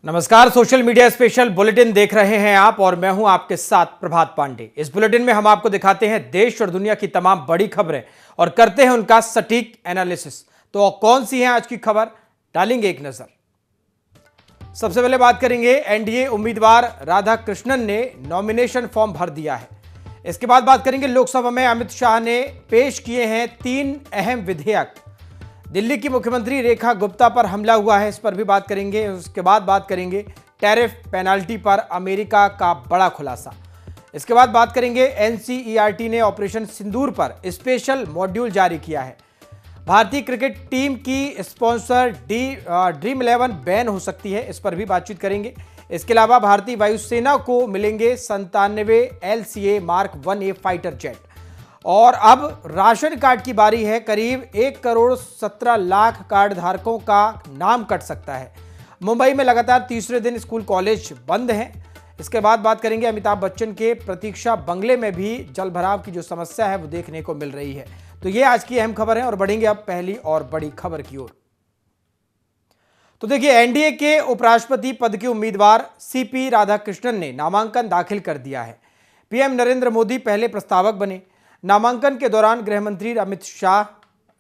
नमस्कार, social media special bulletin देख रहे हैं आप और मैं हूं आपके साथ प्रभात पांडे। इस बुलेटिन में हम आपको दिखाते हैं देश और दुनिया की तमाम बड़ी खबरें और करते हैं उनका सटीक एनालिसिस। तो कौन सी है आज की खबर, डालेंगे एक नजर। सबसे पहले बात करेंगे, एनडीए उम्मीदवार राधाकृष्णन ने नॉमिनेशन फॉर्म भर दिया है। इसके बाद बात करेंगे, लोकसभा में अमित शाह ने पेश किए हैं 3 अहम विधेयक। दिल्ली की मुख्यमंत्री रेखा गुप्ता पर हमला हुआ है, इस पर भी बात करेंगे। उसके बाद बात करेंगे टैरिफ पेनाल्टी पर अमेरिका का बड़ा खुलासा। इसके बाद बात करेंगे, एनसीईआरटी ने ऑपरेशन सिंदूर पर स्पेशल मॉड्यूल जारी किया है। भारतीय क्रिकेट टीम की स्पॉन्सर ड्रीम 11 बैन हो सकती है, इस पर भी बातचीत करेंगे। इसके अलावा भारतीय वायुसेना को मिलेंगे 97 LCA Mark 1A fighter jet. और अब राशन कार्ड की बारी है। करीब 1,17,00,000 कार्ड धारकों का नाम कट सकता है। मुंबई में लगातार तीसरे दिन स्कूल कॉलेज बंद हैं। इसके बाद बात करेंगे, अमिताभ बच्चन के प्रतीक्षा बंगले में भी जलभराव की जो समस्या है वो देखने को मिल रही है। तो ये आज की अहम खबर है और बढ़ेंगे अब पहली और बड़ी खबर की ओर। तो देखिए, एनडीए के उपराष्ट्रपति पद के उम्मीदवार सीपी राधाकृष्णन ने नामांकन दाखिल कर दिया है। पीएम नरेंद्र मोदी पहले प्रस्तावक बने। नामांकन के दौरान गृह मंत्री अमित शाह,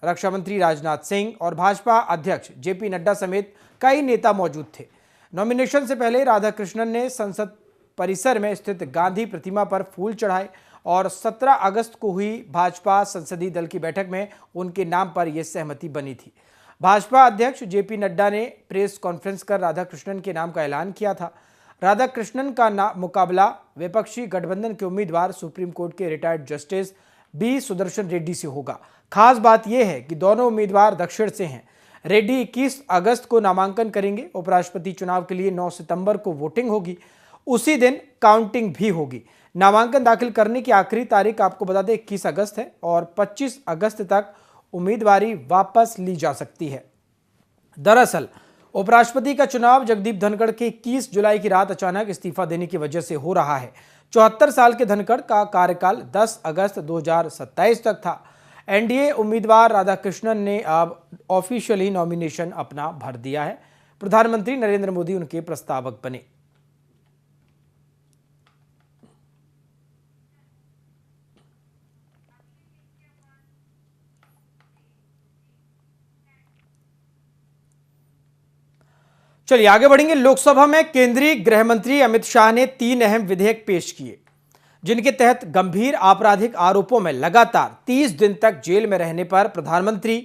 रक्षा मंत्री राजनाथ सिंह और भाजपा अध्यक्ष जेपी नड्डा समेत कई नेता मौजूद थे। नॉमिनेशन से पहले राधाकृष्णन ने संसद परिसर में स्थित गांधी प्रतिमा पर फूल चढ़ाए और 17 अगस्त को हुई भाजपा संसदीय दल की बैठक में उनके नाम पर यह सहमति बनी थी। भाजपा अध्यक्ष जेपी नड्डा ने प्रेस कॉन्फ्रेंस कर राधाकृष्णन के नाम का ऐलान किया था। राधाकृष्णन का मुकाबला विपक्षी गठबंधन के उम्मीदवार सुप्रीम कोर्ट के retired justice B Sudarshan Reddy से होगा। खास बात यह है कि दोनों उम्मीदवार दक्षिण से हैं। रेड्डी 21 अगस्त को नामांकन करेंगे। उपराष्ट्रपति चुनाव के लिए 9 सितंबर को वोटिंग होगी। उसी दिन काउंटिंग भी होगी। नामांकन दाखिल करने की आखिरी तारीख आपको बता दें 21 अगस्त है और 25 अगस्त तक उम्मीदवारी वापस ली जा सकती है। दरअसल उपराष्ट्रपति का चुनाव जगदीप धनखड़ के 21 जुलाई की रात अचानक इस्तीफा देने की वजह से हो रहा है। 74 साल के धनखड़ का कार्यकाल 10 अगस्त 2027 तक था। एनडीए उम्मीदवार राधाकृष्णन ने अब ऑफिशियली नॉमिनेशन अपना भर दिया है। प्रधानमंत्री नरेंद्र मोदी उनके प्रस्तावक बने। चलिए आगे बढ़ेंगे। लोकसभा में केंद्रीय गृह मंत्री अमित शाह ने 3 अहम विधेयक पेश किए, जिनके तहत गंभीर आपराधिक आरोपों में लगातार 30 दिन तक जेल में रहने पर प्रधानमंत्री,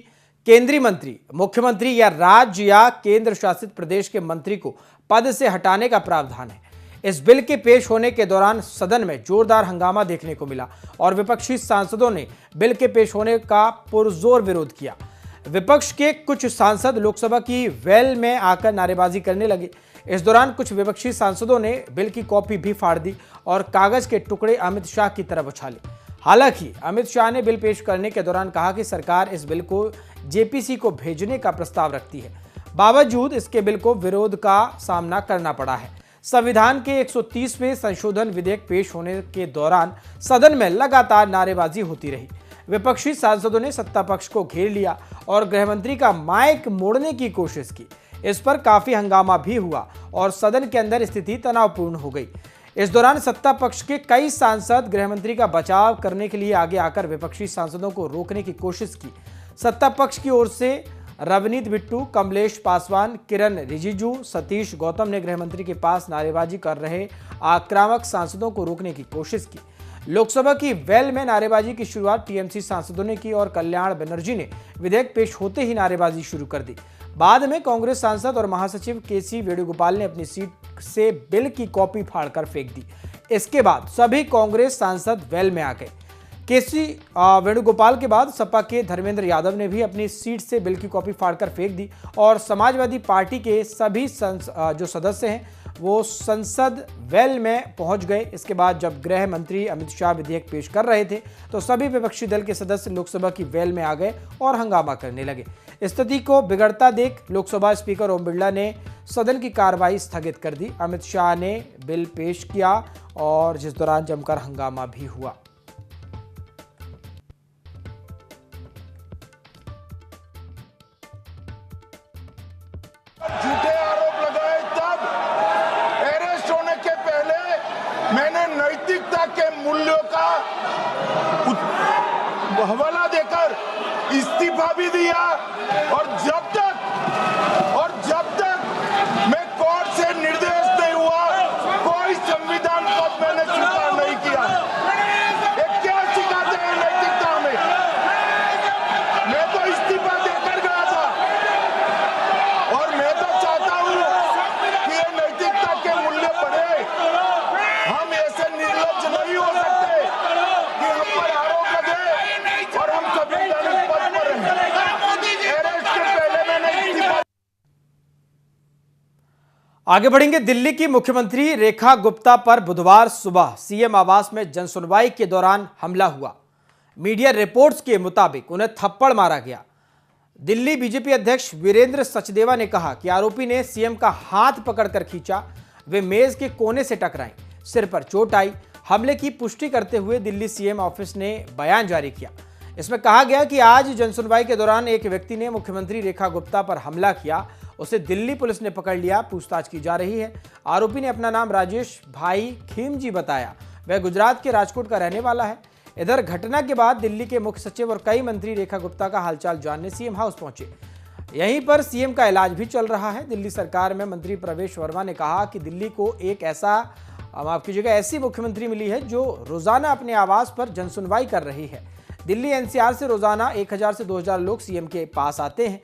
केंद्रीय मंत्री, मुख्यमंत्री या राज्य या केंद्र शासित प्रदेश के मंत्री को पद से हटाने का प्रावधान है। इस बिल के पेश होने के दौरान सदन में जोरदार हंगामा देखने को मिला और विपक्षी सांसदों ने बिल के पेश होने का पुरजोर विरोध किया। विपक्ष के कुछ सांसद लोकसभा की वेल में आकर नारेबाजी करने लगे। इस दौरान कुछ विपक्षी सांसदों ने बिल की कॉपी भी फाड़ दी और कागज के टुकड़े अमित शाह की तरफ उछाले। हालांकि अमित शाह ने बिल पेश करने के दौरान कहा कि सरकार इस बिल को जेपीसी को भेजने का प्रस्ताव रखती है। बावजूद इसके बिल को विरोध का सामना करना पड़ा है। संविधान के 130वें संशोधन विधेयक पेश होने के दौरान सदन में लगातार नारेबाजी होती रही। विपक्षी सांसदों ने सत्ता पक्ष को घेर लिया और गृहमंत्री का माइक मोड़ने की कोशिश की। इस पर काफी हंगामा भी हुआ और सदन के अंदर स्थिति तनावपूर्ण हो गई। इस दौरान सत्ता पक्ष के कई सांसद गृहमंत्री का बचाव करने के लिए आगे आकर विपक्षी सांसदों को रोकने की कोशिश की। सत्ता पक्ष की ओर से रवनीत बिट्टू, कमलेश पासवान, किरण रिजिजू, सतीश गौतम ने गृहमंत्री के पास नारेबाजी कर रहे आक्रामक सांसदों को रोकने की कोशिश की। लोकसभा की वेल में नारेबाजी की शुरुआत टीएमसी सांसदों ने की और कल्याण बनर्जी ने विधेयक पेश होते ही नारेबाजी शुरू कर दी। बाद में कांग्रेस सांसद और महासचिव केसी वेणुगोपाल ने अपनी सीट से बिल की कॉपी फाड़कर फेंक दी। इसके बाद सभी कांग्रेस सांसद वेल में आ गए। केसी वेणुगोपाल के बाद सपा के धर्मेंद्र यादव ने भी अपनी सीट से बिल की कॉपी फाड़कर फेंक दी और समाजवादी पार्टी के सभी जो सदस्य हैं वो संसद वेल में पहुंच गए। इसके बाद जब गृह मंत्री अमित शाह विधेयक पेश कर रहे थे तो सभी विपक्षी दल के सदस्य लोकसभा की वेल में आ गए और हंगामा करने लगे। स्थिति को बिगड़ता देख लोकसभा स्पीकर ओम बिरला ने सदन की कार्रवाई स्थगित कर दी। अमित शाह ने बिल पेश किया और जिस दौरान जमकर हंगामा भी हुआ। झूठे आरोप लगाए तब मूल्यों का हवाला देकर इस्तीफा भी दिया। और जब तक मैं कोर्ट से निर्देश नहीं हुआ, कोई संविधान पद मैंने स्वीकार नहीं किया। ये क्या सिखाते हैं नैतिकता में? मैं तो इस्तीफा देकर गया था और मैं तो चाहता हूं कि ये नैतिकता के मूल्य बढ़े। हम ऐसे निर्लज्ज नहीं हो सकते कि हम पर आरोप लगे और हम संवैधानिक पद पर रहें। अरेस्ट के पहले मैंने इस्तीफा। आगे बढ़ेंगे। दिल्ली की मुख्यमंत्री रेखा गुप्ता पर बुधवार सुबह सीएम आवास में जनसुनवाई के दौरान हमला हुआ। मीडिया रिपोर्ट्स के मुताबिक उन्हें थप्पड़ मारा गया। दिल्ली बीजेपी अध्यक्ष वीरेंद्र सचदेवा ने कहा कि आरोपी ने सीएम का हाथ पकड़कर खींचा, वे मेज के कोने से टकराई, सिर पर चोट आई। हमले की पुष्टि करते हुए दिल्ली सीएम ऑफिस ने बयान जारी किया। इसमें कहा गया कि आज जनसुनवाई के दौरान एक व्यक्ति ने मुख्यमंत्री रेखा गुप्ता पर हमला किया, उसे दिल्ली पुलिस ने पकड़ लिया, पूछताछ की जा रही है। आरोपी ने अपना नाम राजेश भाई खीमजी बताया, वह गुजरात के राजकोट का रहने वाला है। इधर घटना के बाद दिल्ली के मुख्य सचिव और कई मंत्री रेखा गुप्ता का हालचाल जानने सीएम हाउस पहुंचे। यहीं पर सीएम का इलाज भी चल रहा है। दिल्ली सरकार में मंत्री प्रवेश वर्मा ने कहा कि दिल्ली को एक ऐसी मुख्यमंत्री मिली है जो रोजाना अपने आवास पर जनसुनवाई कर रही है। दिल्ली एनसीआर से रोजाना 1000 से 2000 लोग सीएम के पास आते हैं।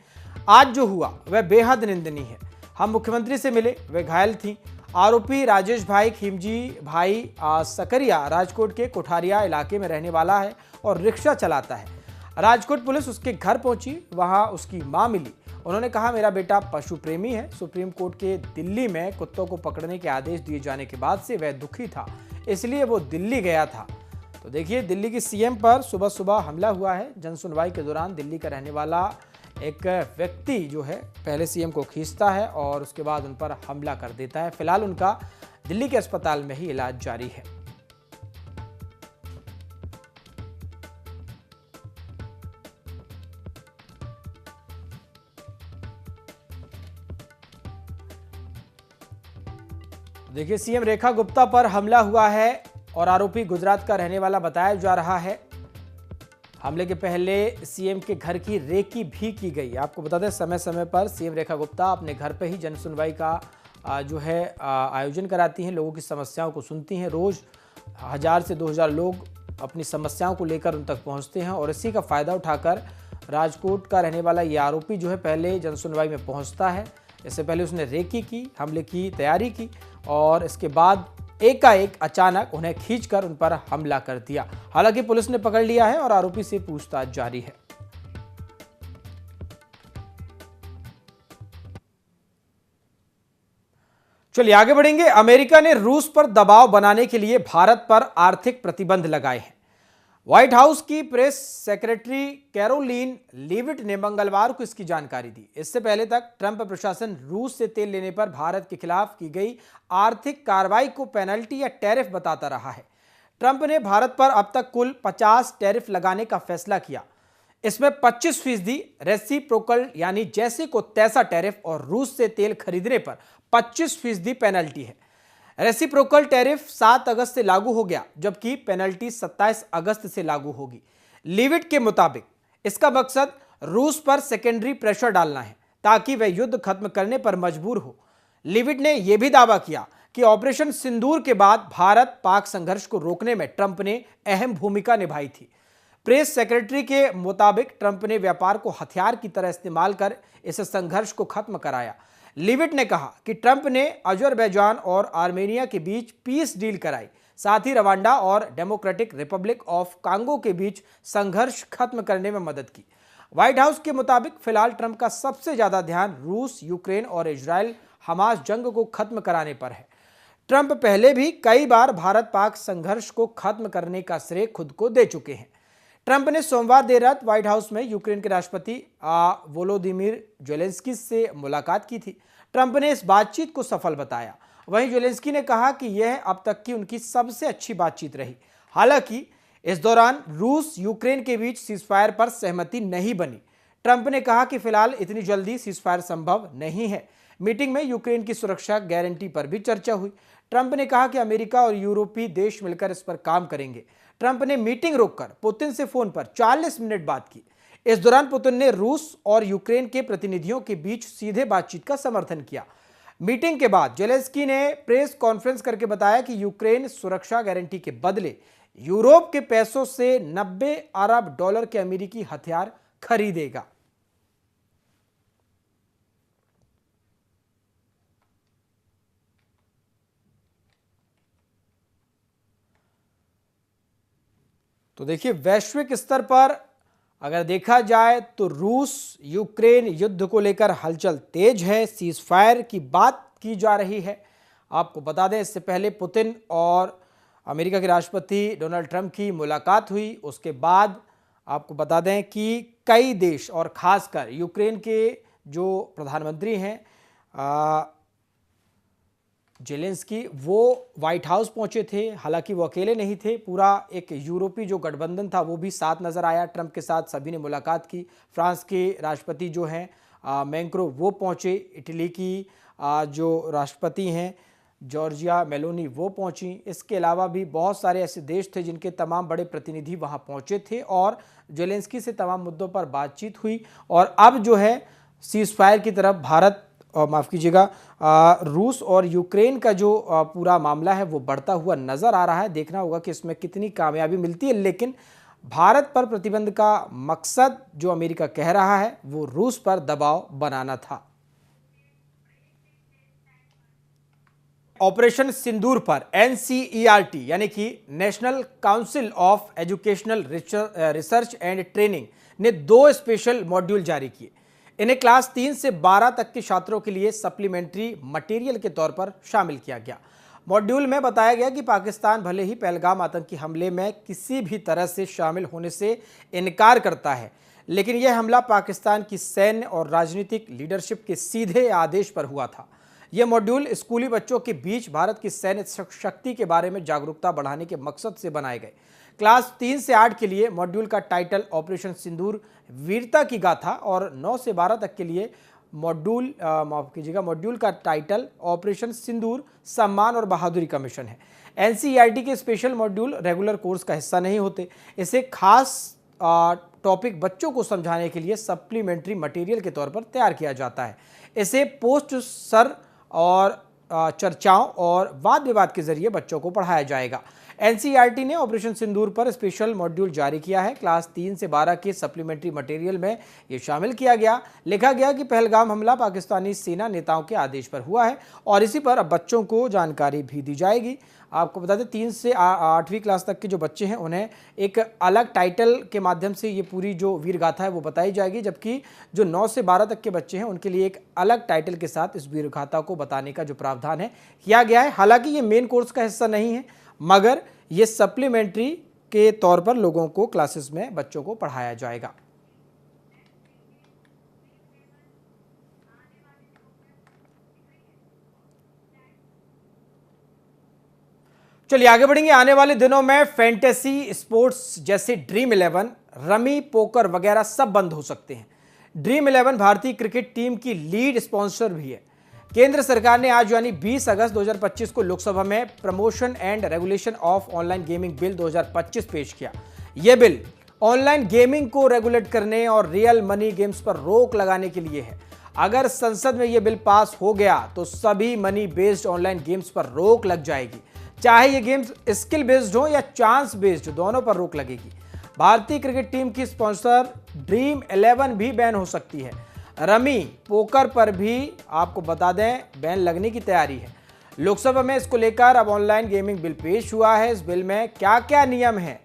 आज जो हुआ वह बेहद निंदनीय है। हम मुख्यमंत्री से मिले, वे घायल थी। आरोपी राजेश भाई खीमजी भाई सकरिया राजकोट के कोठारिया इलाके में रहने वाला है और रिक्शा चलाता है। राजकोट पुलिस उसके घर पहुंची, वहां उसकी मां मिली। उन्होंने कहा, मेरा बेटा पशु प्रेमी है। सुप्रीम कोर्ट के दिल्ली में कुत्तों को पकड़ने के आदेश दिए जाने के बाद से वह दुखी था, इसलिए वो दिल्ली गया था। तो देखिए, दिल्ली की सीएम पर सुबह सुबह हमला हुआ है। जनसुनवाई के दौरान दिल्ली का रहने वाला एक व्यक्ति जो है पहले सीएम को खींचता है और उसके बाद उन पर हमला कर देता है। फिलहाल उनका दिल्ली के अस्पताल में ही इलाज जारी है। देखिए, सीएम रेखा गुप्ता पर हमला हुआ है और आरोपी गुजरात का रहने वाला बताया जा रहा है। हमले के पहले सीएम के घर की रेकी भी की गई। आपको बता दें, समय समय पर सीएम रेखा गुप्ता अपने घर पर ही जनसुनवाई का आयोजन कराती हैं, लोगों की समस्याओं को सुनती हैं। रोज 1000 से 2000 लोग अपनी समस्याओं को लेकर उन तक पहुंचते हैं और इसी का फायदा उठाकर राजकोट का रहने वाला ये आरोपी जो है पहले जनसुनवाई में पहुंचता है। इससे पहले उसने रेकी की, हमले की तैयारी की और इसके बाद एकाएक अचानक उन्हें खींचकर उन पर हमला कर दिया। हालांकि पुलिस ने पकड़ लिया है और आरोपी से पूछताछ जारी है। चलिए आगे बढ़ेंगे। अमेरिका ने रूस पर दबाव बनाने के लिए भारत पर आर्थिक प्रतिबंध लगाए हैं। व्हाइट हाउस की प्रेस सेक्रेटरी कैरोलीन लीविट ने मंगलवार को इसकी जानकारी दी। इससे पहले तक ट्रंप प्रशासन रूस से तेल लेने पर भारत के खिलाफ की गई आर्थिक कार्रवाई को पेनल्टी या टैरिफ बताता रहा है। ट्रंप ने भारत पर अब तक कुल 50 टैरिफ लगाने का फैसला किया। इसमें 25% रेसिप्रोकल यानी जैसे को तैसा टैरिफ और रूस से तेल खरीदने पर 25% पेनल्टी है। रेसिप्रोकल टैरिफ 7 अगस्त से लागू हो गया, जबकि पेनल्टी 27 अगस्त से लागू होगी। लीविट के मुताबिक इसका मकसद रूस पर सेकेंडरी प्रेशर डालना है ताकि वह युद्ध खत्म करने पर मजबूर हो। लीविट ने यह भी दावा किया कि ऑपरेशन सिंदूर के बाद भारत पाक संघर्ष को रोकने में ट्रंप ने अहम भूमिका निभाई थी। प्रेस सेक्रेटरी के मुताबिक ट्रंप ने व्यापार को हथियार की तरह इस्तेमाल कर इस संघर्ष को खत्म कराया। लीविट ने कहा कि ट्रंप ने अजरबैजान और आर्मेनिया के बीच पीस डील कराई, साथ ही रवांडा और डेमोक्रेटिक रिपब्लिक ऑफ कांगो के बीच संघर्ष खत्म करने में मदद की। व्हाइट हाउस के मुताबिक फिलहाल ट्रंप का सबसे ज्यादा ध्यान रूस, यूक्रेन और इजराइल हमास जंग को खत्म कराने पर है। ट्रंप पहले भी कई बार भारत पाक संघर्ष को खत्म करने का श्रेय खुद को दे चुके हैं। ट्रंप ने सोमवार देर रात व्हाइट हाउस में यूक्रेन के राष्ट्रपति वोलोदिमीर जेलेंस्की से मुलाकात की थी। ट्रंप ने इस बातचीत को सफल बताया। वहीं जेलेंस्की ने कहा कि यह अब तक की उनकी सबसे अच्छी बातचीत रही। हालांकि इस दौरान रूस यूक्रेन के बीच सीजफायर पर सहमति नहीं बनी। ट्रंप ने कहा कि फिलहाल इतनी जल्दी सीजफायर संभव नहीं है। मीटिंग में यूक्रेन की सुरक्षा गारंटी पर भी चर्चा हुई। ट्रंप ने कहा कि अमेरिका और यूरोपीय देश मिलकर इस पर काम करेंगे। ट्रंप ने मीटिंग रोककर पुतिन से फोन पर 40 मिनट बात की। इस दौरान पुतिन ने रूस और यूक्रेन के प्रतिनिधियों के बीच सीधे बातचीत का समर्थन किया। मीटिंग के बाद जेलेंस्की ने प्रेस कॉन्फ्रेंस करके बताया कि यूक्रेन सुरक्षा गारंटी के बदले यूरोप के पैसों से 90 अरब डॉलर के अमेरिकी हथियार खरीदेगा। तो देखिए, वैश्विक स्तर पर अगर देखा जाए तो रूस यूक्रेन युद्ध को लेकर हलचल तेज है। सीज फायर की बात की जा रही है। आपको बता दें, इससे पहले पुतिन और अमेरिका के राष्ट्रपति डोनाल्ड ट्रंप की मुलाकात हुई। उसके बाद आपको बता दें कि कई देश और खासकर यूक्रेन के जो प्रधानमंत्री हैं जेलेंस्की, वो व्हाइट हाउस पहुंचे थे। हालांकि वो अकेले नहीं थे, पूरा एक यूरोपीय जो गठबंधन था वो भी साथ नजर आया। ट्रंप के साथ सभी ने मुलाकात की। फ्रांस के राष्ट्रपति जो हैं मैक्रों, वो पहुंचे। इटली की जो राष्ट्रपति हैं जॉर्जिया मेलोनी, वो पहुंची। इसके अलावा भी बहुत सारे ऐसे देश थे जिनके तमाम बड़े प्रतिनिधि वहां पहुंचे थे और जेलेंस्की से तमाम मुद्दों पर बातचीत हुई। और अब जो है सीज फायर की तरफ भारत और माफ़ कीजिएगा रूस और यूक्रेन का जो पूरा मामला है वो बढ़ता हुआ नज़र आ रहा है। देखना होगा कि इसमें कितनी कामयाबी मिलती है। लेकिन भारत पर प्रतिबंध का मकसद जो अमेरिका कह रहा है वो रूस पर दबाव बनाना था। ऑपरेशन सिंदूर पर NCERT यानी कि national council of educational research and training ने 2 स्पेशल मॉड्यूल जारी किए। इन्हें क्लास 3 से 12 तक के छात्रों के लिए सप्लीमेंट्री मटेरियल के तौर पर शामिल किया गया। मॉड्यूल में बताया गया कि पाकिस्तान भले ही पहलगाम आतंकी हमले में किसी भी तरह से शामिल होने से इनकार करता है, लेकिन यह हमला पाकिस्तान की सैन्य और राजनीतिक लीडरशिप के सीधे आदेश पर हुआ था। यह मॉड्यूल स्कूली बच्चों के बीच भारत की सैन्य शक्ति के बारे में जागरूकता बढ़ाने के मकसद से बनाए गए। क्लास 3 से 8 के लिए मॉड्यूल का टाइटल ऑपरेशन सिंदूर वीरता की गाथा और 9 से 12 तक के लिए मॉड्यूल का टाइटल ऑपरेशन सिंदूर सम्मान और बहादुरी का मिशन है। NCERT के स्पेशल मॉड्यूल रेगुलर कोर्स का हिस्सा नहीं होते। इसे खास टॉपिक बच्चों को समझाने के लिए सप्लीमेंट्री मटेरियल के तौर पर तैयार किया जाता है। इसे पोस्ट सर और चर्चाओं और वाद विवाद के जरिए बच्चों को पढ़ाया जाएगा। NCERT ने ऑपरेशन सिंदूर पर स्पेशल मॉड्यूल जारी किया है। क्लास 3 से 12 के सप्लीमेंट्री मटेरियल में ये शामिल किया गया। लिखा गया कि पहलगाम हमला पाकिस्तानी सेना नेताओं के आदेश पर हुआ है और इसी पर अब बच्चों को जानकारी भी दी जाएगी। आपको बता दें 3 से 8वीं क्लास तक के जो बच्चे हैं उन्हें एक अलग टाइटल के माध्यम से ये पूरी जो वीर गाथा है वो बताई जाएगी, जबकि जो 9 से 12 तक के बच्चे हैं उनके लिए एक अलग टाइटल के साथ इस वीर गाथा को बताने का जो प्रावधान है किया गया है। हालांकि ये मेन कोर्स का हिस्सा नहीं है, मगर ये सप्लीमेंट्री के तौर पर लोगों को क्लासेस में बच्चों को पढ़ाया जाएगा। चलिए आगे बढ़ेंगे। आने वाले दिनों में फैंटेसी स्पोर्ट्स जैसे ड्रीम 11, रमी, पोकर वगैरह सब बंद हो सकते हैं। ड्रीम 11 भारतीय क्रिकेट टीम की लीड स्पॉन्सर भी है। केंद्र सरकार ने आज यानी 20 अगस्त 2025 को लोकसभा में promotion and regulation of online gaming bill 2025 पेश किया। यह बिल ऑनलाइन गेमिंग को रेगुलेट करने और रियल मनी गेम्स पर रोक लगाने के लिए है। अगर संसद में यह बिल पास हो गया तो सभी मनी बेस्ड ऑनलाइन गेम्स पर रोक लग जाएगी, चाहे ये गेम्स स्किल बेस्ड हो या चांस बेस्ड, दोनों पर रोक लगेगी। भारतीय क्रिकेट टीम की स्पॉन्सर ड्रीम 11 भी बैन हो सकती है। रमी, पोकर पर भी आपको बता दें बैन लगने की तैयारी है। लोकसभा में इसको लेकर अब ऑनलाइन गेमिंग बिल पेश हुआ है। इस बिल में क्या क्या नियम है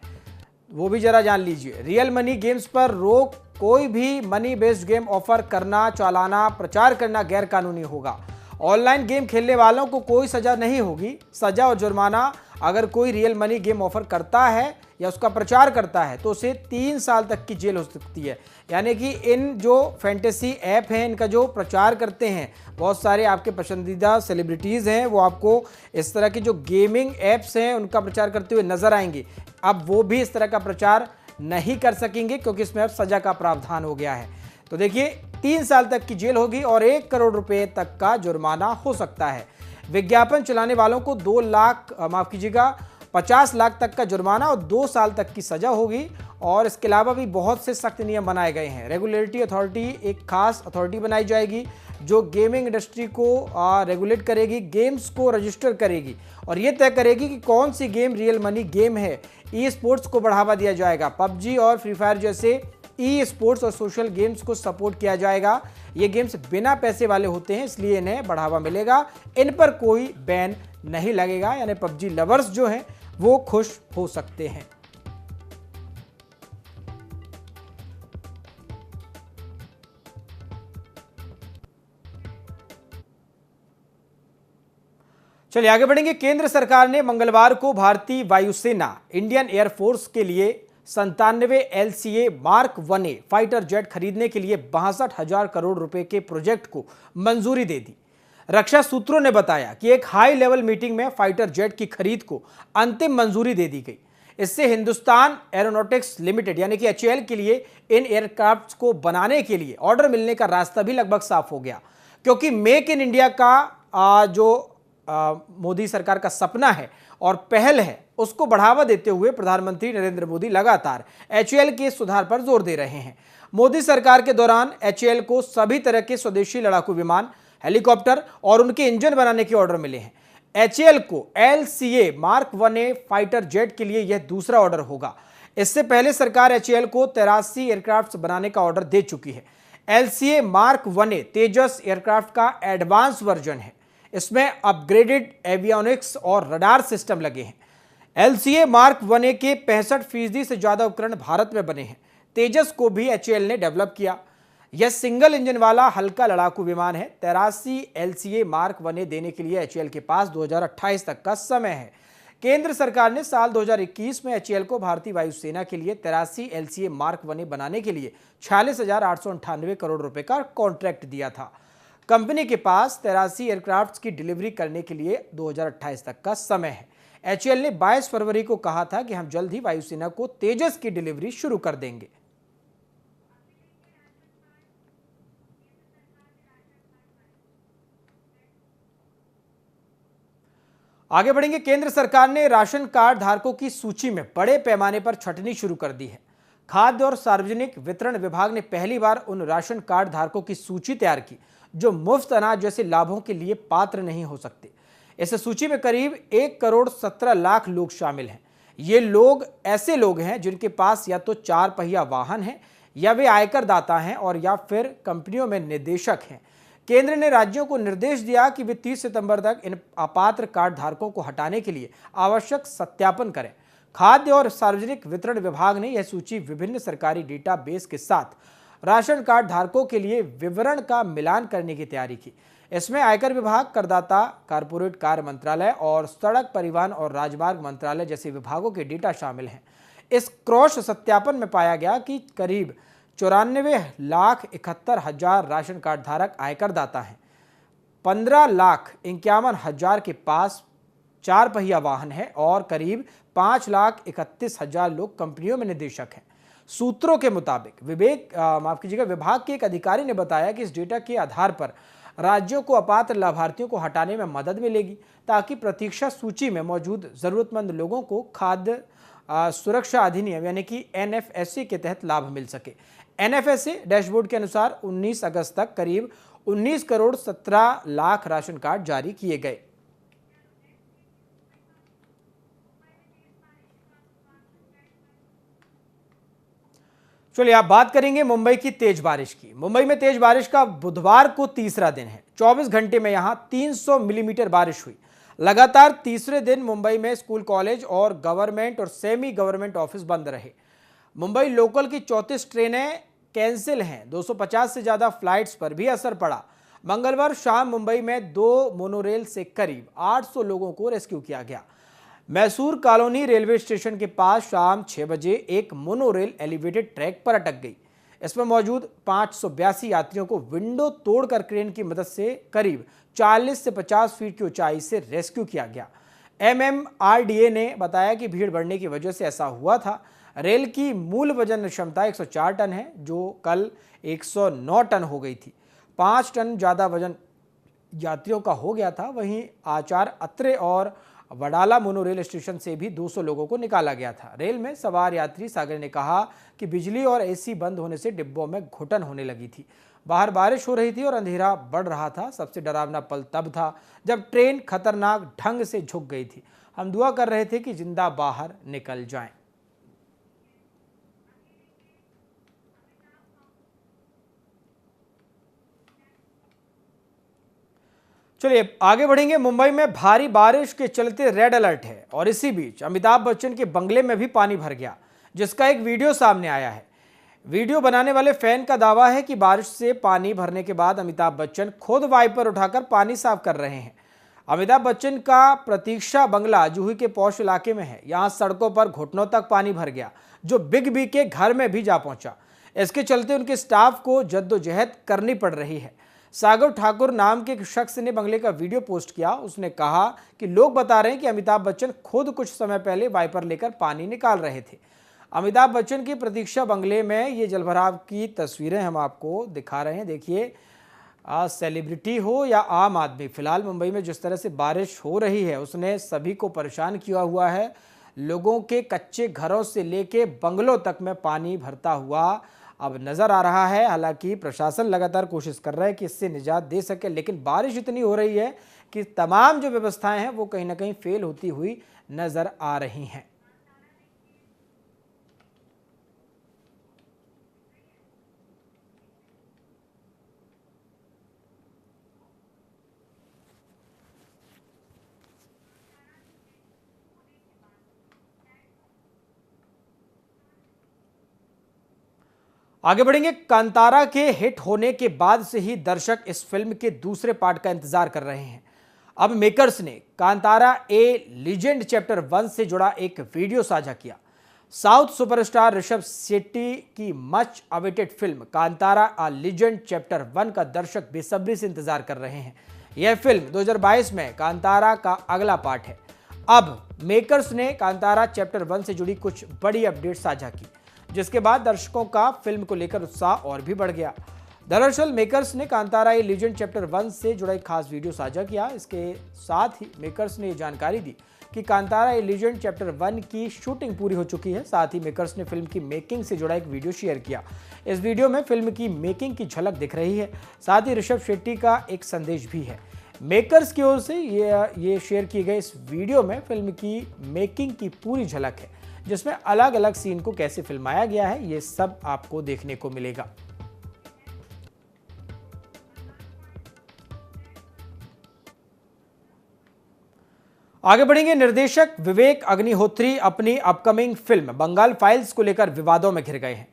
वो भी जरा जान लीजिए। रियल मनी गेम्स पर रोक, कोई भी मनी बेस्ड गेम ऑफर करना, चलाना, प्रचार करना गैर कानूनी होगा। ऑनलाइन गेम खेलने वालों को कोई सजा नहीं होगी। सजा और जुर्माना अगर कोई रियल मनी गेम ऑफर करता है या उसका प्रचार करता है तो उसे 3 साल तक की जेल हो सकती है। यानी कि इन जो फैंटेसी ऐप हैं, इनका जो प्रचार करते हैं, बहुत सारे आपके पसंदीदा सेलिब्रिटीज़ हैं, वो आपको इस तरह की जो गेमिंग ऐप्स हैं उनका प्रचार करते हुए नजर आएंगे। अब वो भी इस तरह का प्रचार नहीं कर सकेंगे क्योंकि इसमें अब सजा का प्रावधान हो गया है। तो देखिए 3 साल तक की जेल होगी और 1 करोड़ रुपए तक का जुर्माना हो सकता है। विज्ञापन चलाने वालों को 50 लाख तक का जुर्माना और 2 साल तक की सजा होगी। और इसके अलावा भी बहुत से सख्त नियम बनाए गए हैं। रेगुलेटरी अथॉरिटी, एक खास अथॉरिटी बनाई जाएगी जो गेमिंग इंडस्ट्री को रेगुलेट करेगी, गेम्स को रजिस्टर करेगी और ये तय करेगी कि कौन सी गेम रियल मनी गेम है। ई स्पोर्ट्स को बढ़ावा दिया जाएगा। पबजी और फ्री फायर जैसे ई स्पोर्ट्स और सोशल गेम्स को सपोर्ट किया जाएगा। ये गेम्स बिना पैसे वाले होते हैं, इसलिए इन्हें बढ़ावा मिलेगा। इन पर कोई बैन नहीं लगेगा, यानी पबजी लवर्स जो हैं वो खुश हो सकते हैं। चलिए आगे बढ़ेंगे। केंद्र सरकार ने मंगलवार को भारतीय वायुसेना, इंडियन एयरफोर्स के लिए 97 LCA mark 1A fighter jet खरीदने के लिए 62,000 करोड़ रुपए के प्रोजेक्ट को मंजूरी दे दी। रक्षा सूत्रों ने बताया कि एक हाई लेवल मीटिंग में फाइटर जेट की खरीद को अंतिम मंजूरी दे दी गई। इससे हिंदुस्तान एरोनॉटिक्स लिमिटेड यानी कि HAL के लिए इन एयरक्राफ्ट को बनाने के लिए ऑर्डर मिलने का रास्ता भी लगभग साफ हो गया, क्योंकि मेक इन इंडिया का जो मोदी सरकार का सपना है और पहल है, उसको बढ़ावा देते हुए प्रधानमंत्री नरेंद्र मोदी लगातार HAL के सुधार पर जोर दे रहे हैं। मोदी सरकार के दौरान HAL को सभी तरह के स्वदेशी लड़ाकू विमान, हेलीकॉप्टर और उनके इंजन बनाने के ऑर्डर मिले हैं। HAL को LCA mark 1A fighter jet के लिए यह दूसरा ऑर्डर होगा। इससे पहले सरकार HAL को 83 एयरक्राफ्ट बनाने का ऑर्डर दे चुकी है। LCA मार्क 1A तेजस एयरक्राफ्ट का एडवांस वर्जन है। इसमें अपग्रेडेड एवियोनिक्स और रडार सिस्टम लगे हैं। LCA मार्क 1A के 65% से ज्यादा उपकरण भारत में बने हैं। तेजस को भी HAL ने डेवलप किया। यह सिंगल इंजन वाला हल्का लड़ाकू विमान है। 83 LCA मार्क 1A देने के लिए HAL के पास 2028 तक का समय है। केंद्र सरकार ने साल 2021 में HAL को भारतीय वायुसेना के लिए 83 LCA मार्क 1A बनाने के लिए 46,898 करोड़ रुपए का कॉन्ट्रैक्ट दिया था। कंपनी के पास 83 एयरक्राफ्ट की डिलीवरी करने के लिए 2028 तक का समय है। HAL ने 22 फरवरी को कहा था कि हम जल्द ही वायुसेना को तेजस की डिलीवरी शुरू कर देंगे। आगे बढ़ेंगे। केंद्र सरकार ने राशन कार्ड धारकों की सूची में बड़े पैमाने पर छंटनी शुरू कर दी है। खाद्य और सार्वजनिक वितरण विभाग ने पहली बार उन राशन कार्ड धारकों की सूची तैयार की जो मुफ्त अनाज जैसे लाभों के लिए पात्र नहीं हो सकते। इस सूची में करीब 1 करोड़ 17 लाख लोग शामिल हैं। ये लोग ऐसे लोग हैं जिनके पास या तो 4 पहिया वाहन है, या वे आयकर दाता हैं, और या फिर कंपनियों में निदेशक हैं। केंद्र ने राज्यों को निर्देश दिया कि वे 30 सितंबर तक इन अपात्र कार्ड धारकों को हटाने के लिए आवश्यक सत्यापन करें। खाद्य और सार्वजनिक वितरण विभाग ने यह सूची विभिन्न सरकारी डेटाबेस के साथ राशन कार्ड धारकों के लिए विवरण का मिलान करने की तैयारी की। इसमें आयकर विभाग, करदाता, कारपोरेट कार्य मंत्रालय और सड़क परिवहन और राजमार्ग मंत्रालय जैसे विभागों के डेटा शामिल हैं। इस क्रॉस सत्यापन में पाया गया कि करीब 94,71,000 राशन कार्ड धारक आयकर दाता हैं। 15,51,000 के पास 4 पहिया वाहन है और करीब 5,31,000 लोग कंपनियों में निदेशक हैं। सूत्रों के मुताबिक विभाग के एक अधिकारी ने बताया कि इस डेटा के आधार पर राज्यों को अपात्र लाभार्थियों को हटाने में मदद मिलेगी, ताकि प्रतीक्षा सूची में मौजूद जरूरतमंद लोगों को खाद्य सुरक्षा अधिनियम यानी कि NFSA के तहत लाभ मिल सके। NFSA डैशबोर्ड के अनुसार 19 अगस्त तक करीब 19 करोड़ 17 लाख राशन कार्ड जारी किए गए। चलिए आप बात करेंगे मुंबई की तेज बारिश की। मुंबई में तेज बारिश का बुधवार को तीसरा दिन है। 24 घंटे में यहां 300 मिलीमीटर बारिश हुई। लगातार तीसरे दिन मुंबई में स्कूल, कॉलेज और गवर्नमेंट और सेमी गवर्नमेंट ऑफिस बंद रहे। मुंबई लोकल की 34 ट्रेनें कैंसिल हैं। 250 से ज्यादा फ्लाइट्स पर भी असर पड़ा। मंगलवार शाम मुंबई में 2 मोनोरेल से करीब 800 लोगों को रेस्क्यू किया गया। मैसूर कॉलोनी रेलवे स्टेशन के पास शाम 6 बजे एक मोनोरेल एलिवेटेड ट्रैक पर अटक गई। इसमें मौजूद 582 यात्रियों को विंडो तोड़कर क्रेन की मदद से करीब 40 से 50 फीट की ऊंचाई से रेस्क्यू किया गया। MMRDA ने बताया कि भीड़ बढ़ने की वजह से ऐसा हुआ था। रेल की मूल वजन क्षमता 104 टन है, जो कल 109 टन हो गई थी। 5 टन ज़्यादा वजन यात्रियों का हो गया था। वहीं आचार अत्रे और वडाला मोनोरेल स्टेशन से भी 200 लोगों को निकाला गया था। रेल में सवार यात्री सागर ने कहा कि बिजली और एसी बंद होने से डिब्बों में घुटन होने लगी थी। बाहर बारिश हो रही थी और अंधेरा बढ़ रहा था। सबसे डरावना पल तब था जब ट्रेन खतरनाक ढंग से झुक गई थी। हम दुआ कर रहे थे कि जिंदा बाहर निकल जाएं। चलिए आगे बढ़ेंगे। मुंबई में भारी बारिश के चलते रेड अलर्ट है और इसी बीच अमिताभ बच्चन के बंगले में भी पानी भर गया, जिसका एक वीडियो सामने आया है। वीडियो बनाने वाले फैन का दावा है कि बारिश से पानी भरने के बाद अमिताभ बच्चन खुद वाइपर उठाकर पानी साफ कर रहे हैं। अमिताभ बच्चन का प्रतीक्षा बंगला जूही के पौष इलाके में है। यहाँ सड़कों पर घुटनों तक पानी भर गया, जो बिग बी के घर में भी जा पहुंचा। इसके चलते उनके स्टाफ को जद्दोजहद करनी पड़ रही है। सागर ठाकुर नाम के एक शख्स ने बंगले का वीडियो पोस्ट किया। उसने कहा कि लोग बता रहे हैं कि अमिताभ बच्चन खुद कुछ समय पहले वाइपर लेकर पानी निकाल रहे थे। अमिताभ बच्चन की प्रतीक्षा बंगले में ये जलभराव की तस्वीरें हम आपको दिखा रहे हैं। देखिए, सेलिब्रिटी हो या आम आदमी, फिलहाल मुंबई में जिस तरह से बारिश हो रही है उसने सभी को परेशान किया हुआ है। लोगों के कच्चे घरों से लेके बंगलों तक में पानी भरता हुआ अब नज़र आ रहा है। हालांकि प्रशासन लगातार कोशिश कर रहा है कि इससे निजात दे सके, लेकिन बारिश इतनी हो रही है कि तमाम जो व्यवस्थाएं हैं वो कहीं ना कहीं फेल होती हुई नज़र आ रही हैं। आगे बढ़ेंगे। कांतारा के हिट होने के बाद से ही दर्शक इस फिल्म के दूसरे पार्ट का इंतजार कर रहे हैं। अब मेकर्स ने कांतारा ए लीजेंड चैप्टर 1 से जुड़ा एक वीडियो साझा किया। साउथ सुपरस्टार ऋषभ शेट्टी की मच अवेटेड फिल्म कांतारा अ लीजेंड चैप्टर 1 का दर्शक बेसब्री से इंतजार कर रहे हैं। यह फिल्म 2022 में कांतारा का अगला पार्ट है। अब मेकर्स ने कांतारा चैप्टर 1 से जुड़ी कुछ बड़ी अपडेट साझा की, जिसके बाद दर्शकों का फिल्म को लेकर उत्साह और भी बढ़ गया। दरअसल मेकर्स ने कांतारा ए लीजेंड चैप्टर 1 से जुड़ा एक खास वीडियो साझा किया। इसके साथ ही मेकर्स ने ये जानकारी दी कि कांतारा ए लीजेंड चैप्टर 1 की शूटिंग पूरी हो चुकी है। साथ ही मेकर्स ने फिल्म की मेकिंग से जुड़ा एक वीडियो शेयर किया। इस वीडियो में फिल्म की मेकिंग की झलक दिख रही है। साथ ही ऋषभ शेट्टी का एक संदेश भी है। मेकर्स की ओर से ये शेयर किए गए इस वीडियो में फिल्म की मेकिंग की पूरी झलक है, जिसमें अलग अलग सीन को कैसे फिल्माया गया है ये सब आपको देखने को मिलेगा। आगे बढ़ेंगे। निर्देशक विवेक अग्निहोत्री अपनी अपकमिंग फिल्म बंगाल फाइल्स को लेकर विवादों में घिर गए हैं।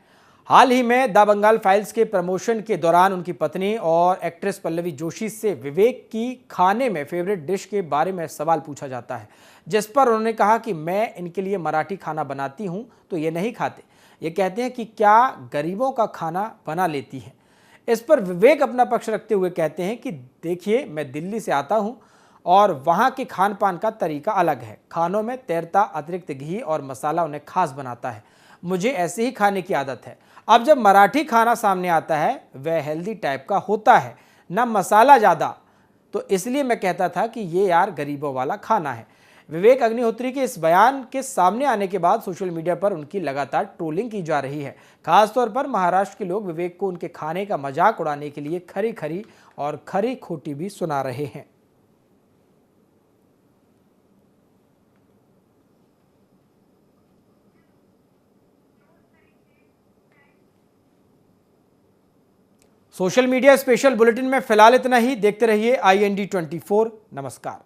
हाल ही में द बंगाल फाइल्स के प्रमोशन के दौरान उनकी पत्नी और एक्ट्रेस पल्लवी जोशी से विवेक की खाने में फेवरेट डिश के बारे में सवाल पूछा जाता है, जिस पर उन्होंने कहा कि मैं इनके लिए मराठी खाना बनाती हूं तो ये नहीं खाते। ये कहते हैं कि क्या गरीबों का खाना बना लेती हैं। इस पर विवेक अपना पक्ष रखते हुए कहते हैं कि देखिए, मैं दिल्ली से आता हूं और वहाँ के खान पान का तरीका अलग है। खानों में तैरता अतिरिक्त घी और मसाला उन्हें खास बनाता है। मुझे ऐसे ही खाने की आदत है। अब जब मराठी खाना सामने आता है वह हेल्दी टाइप का होता है, ना मसाला ज़्यादा, तो इसलिए मैं कहता था कि ये यार गरीबों वाला खाना है। विवेक अग्निहोत्री के इस बयान के सामने आने के बाद सोशल मीडिया पर उनकी लगातार ट्रोलिंग की जा रही है। खासतौर पर महाराष्ट्र के लोग विवेक को उनके खाने का मजाक उड़ाने के लिए खरी खरी और खरी खोटी भी सुना रहे हैं। सोशल मीडिया स्पेशल बुलेटिन में फिलहाल इतना ही। देखते रहिए IND24। नमस्कार।